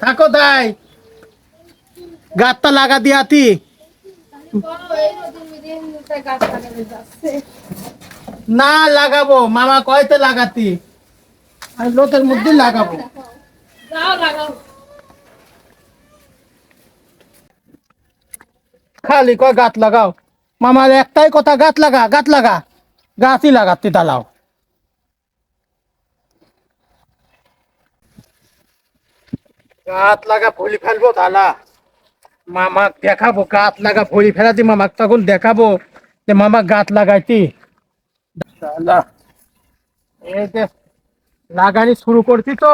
থাকো তাই গাছটা লাগা দিয়াতি না লাগাবো মামা কয়তে লাগাতি আর লোকের মধ্যে লাগাবো খালি কয় গাছ লাগাও মামার একটাই কথা গাছ লাগা গাছই লাগাতে দালাও গাছ লাগা ভলি ফেলবো দালা মামাক দেখাবো গাছ লাগা ভরি ফেলাতি মামাক তখন দেখাবো যে মামা গাছ লাগাইতি এই যে লাগানি শুরু করছি তো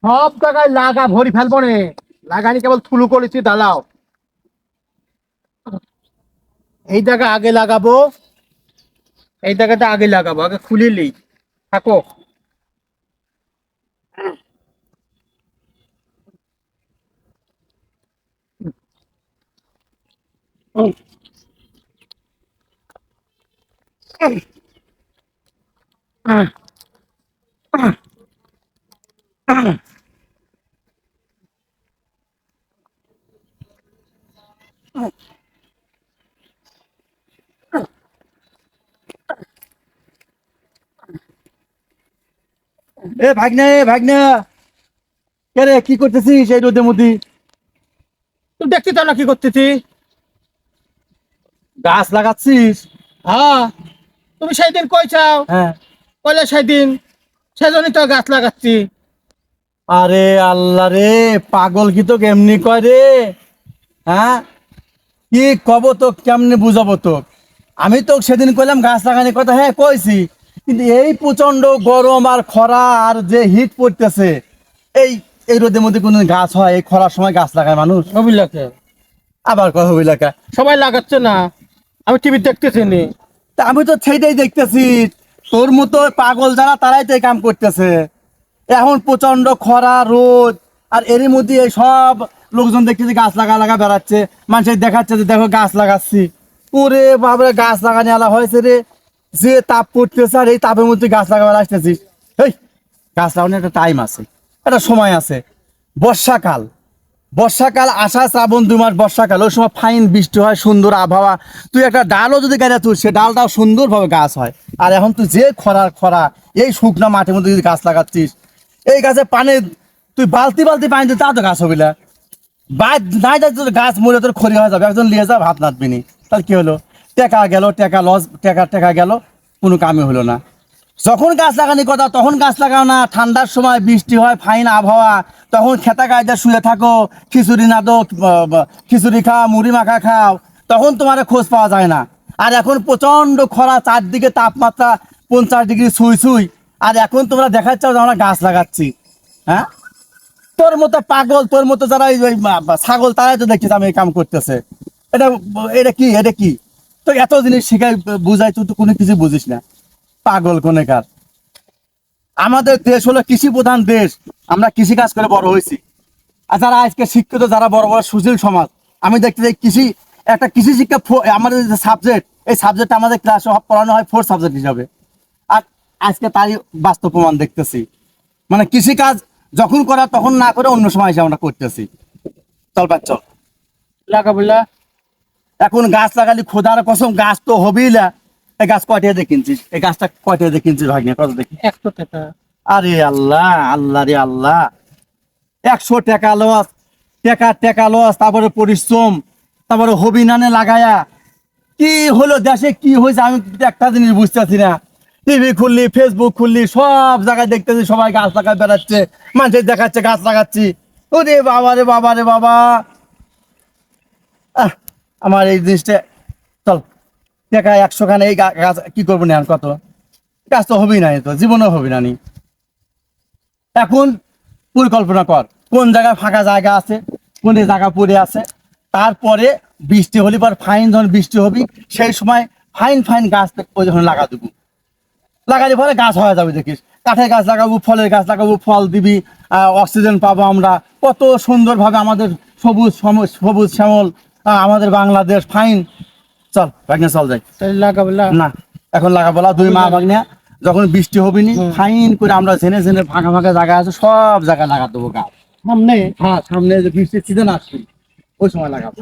সব জায়গায় লাগা ভরি ফেলবো রে লাগানি কেবল শুরু করেছি দালাও এই জায়গা আগে লাগাবো এই জায়গাটা আগে লাগাবো আগে খুলিলি থাকো ভাগনা কে রে কি করতেছিস এই রোদের মধ্যে? তুই দেখতে তো না কি করতেছি গাছ লাগাচ্ছিস? হ্যাঁ তুমি সেদিন কইছাও হ্যাঁ। কইলে সেদিন সেজন্যই তো গাছ লাগাচ্ছি আরে আল্লাহ রে, পাগল কি তো কেমনি কয় রে? হ্যাঁ, কি কব তো কেমনে বুঝাবো তো? আমি তো সেদিন কইলাম গাছ লাগানোর কথা, হ্যাঁ কইছি, কিন্তু এই প্রচন্ড গরম আর খরা আর যে হিট পড়তেছে, এই এই রোদের মধ্যে কোনো গাছ হয়? এই খরার সময় গাছ লাগায় মানুষ? হবিলাকে আবার কয় হবিলাকা? সবাই লাগাচ্ছে না, আমি টিভি দেখতেছি নি। তা আমি তো সেইটাই দেখতেছি, তোর মতো পাগল যারা তারাই তো এই কাম করতেছে। এখন প্রচন্ড খরা রোদ, আর এরই মধ্যে এই সব লোকজন দেখতেছি গাছ লাগা বেড়াচ্ছে, মানুষের দেখাচ্ছে যে দেখো গাছ লাগাচ্ছি। ওরে বাবরে, গাছ লাগানি আলা হয়েছে রে, যে তাপ পড়তেছে আর এই তাপের মধ্যে গাছ লাগাবার আসতেছিস? এই গাছ লাগানোর একটা টাইম আছে, একটা সময় আছে। বর্ষাকাল আসা, শ্রাবণ 2 মাস বর্ষাকাল, ওই সময় ফাইন বৃষ্টি হয়, সুন্দর আবহাওয়া, তুই একটা ডালও যদি গাড়ি তুই সে ডালটাও সুন্দরভাবে গাছ হয়। আর এখন তুই যে খরা এই শুকনা মাঠের মধ্যে যদি গাছ লাগাচ্ছিস, এই গাছে পানি তুই বালতি পানি দিতে তা তো গাছ হবি না। নাই যাই তোর গাছ মরে তোর খড়ি হয়ে যাবে, একজন নিয়ে যা ভাত নাতবিনি, তাহলে কি হলো? টাকা গেল, টাকা লস, টাকা গেল, কোনো কামই হলো না। যখন গাছ লাগানোর কথা তখন গাছ লাগাও না, ঠান্ডার সময় বৃষ্টি হয়, ফাইন আবহাওয়া, তখন খেতা গায়ে শুয়ে থাকো, খিচুড়ি না দো, খিচুড়ি খাও, মুড়ি মাখা খাও, তখন তোমার খোঁজ পাওয়া যায় না। আর এখন প্রচন্ড খরা, চারদিকে তাপমাত্রা 50 ডিগ্রি ছুঁই, আর এখন তোমরা দেখাচ্ছ যে আমরা গাছ লাগাচ্ছি। হ্যাঁ, তোর মতো পাগল, তোর মতো যারা ছাগল, তারাই তো দেখছিস আমি এই কাম করতেছে। এটা এটা কি তো এত জিনিস শিখাই বুঝাই, তুই তো কোনো কিছু বুঝিস না, পাগল কোনেকার। আমাদের দেশ হলো কৃষি প্রধান দেশ, আমরা কৃষি কাজ করে বড় হয়েছি। আর যারা আজকে শিক্ষিত, যারা বড় বড় সুশীল সমাজ, আমি দেখতে চাই কৃষি শিক্ষা আমাদের যে সাবজেক্ট, এই সাবজেক্ট আমাদের ক্লাসে পড়ানো হয় 4th সাবজেক্ট হিসাবে। আর আজকে তারই বাস্তব প্রমাণ দেখতেছি, মানে কৃষি কাজ যখন করা তখন না করে অন্য সময় এসে আমরা করতেছি। চল লাগাবলা এখন গাছ লাগালি খোদার কসম গাছ তো হবেই না। এই গাছ কয়টা দিয়ে কিনছিস? এই গাছটা কয়টা দিয়ে কিনছিস ভাগ্নে, কত দেখি? 100 টাকা। আরে আল্লাহ, আল্লাহ রে আল্লাহ, 100 টাকা লস, টাকা লস, তারপরে পরিশ্রম, তারপরে হবি নানে লাগায়া কি হলো দেশে, কি হয়েছে আমি একটা জিনিস বুঝতেছি না। টিভি খুললি, ফেসবুক খুললি, সব জায়গায় দেখতেছি সবাই গাছ লাগায় বেড়াচ্ছে, মানুষের দেখাচ্ছে গাছ লাগাচ্ছি। ওরে বাবা রে বাবা রে বাবা, আমার এই জিনিসটা, চল টাকা 100 খানে এই গাছ কি করবো না, আর কত গাছ তো হবেই না, তো জীবনেও হবি না। এখন পরিকল্পনা কর কোন জায়গায় ফাঁকা জায়গা আছে, কোন জায়গা পড়ে আছে, তারপরে বৃষ্টি হলে পর ফাইন, যখন বৃষ্টি হবি সেই সময় ফাইন গাছ ওই যখন লাগালে পরে গাছ হয়ে যাবে। দেখিস, কাঠের গাছ লাগাবো, ফলের গাছ লাগাবো, ফল দিবি, অক্সিজেন পাবো আমরা, কত সুন্দরভাবে আমাদের সবুজ শ্যামল আমাদের বাংলাদেশ ফাইন। চল ভাগ্নে, চল যাই। লাগাবলা না, এখন লাগাবো না, 2 মাস ভাগ্নে, যখন বৃষ্টি হবি নি ফাইন করে আমরা জেনে ফাঁকা জায়গা আছে সব জায়গায় লাগা দেবো গাছ। সামনে হ্যাঁ সামনে যে বৃষ্টির সিজন আসবে ওই সময় লাগাবো।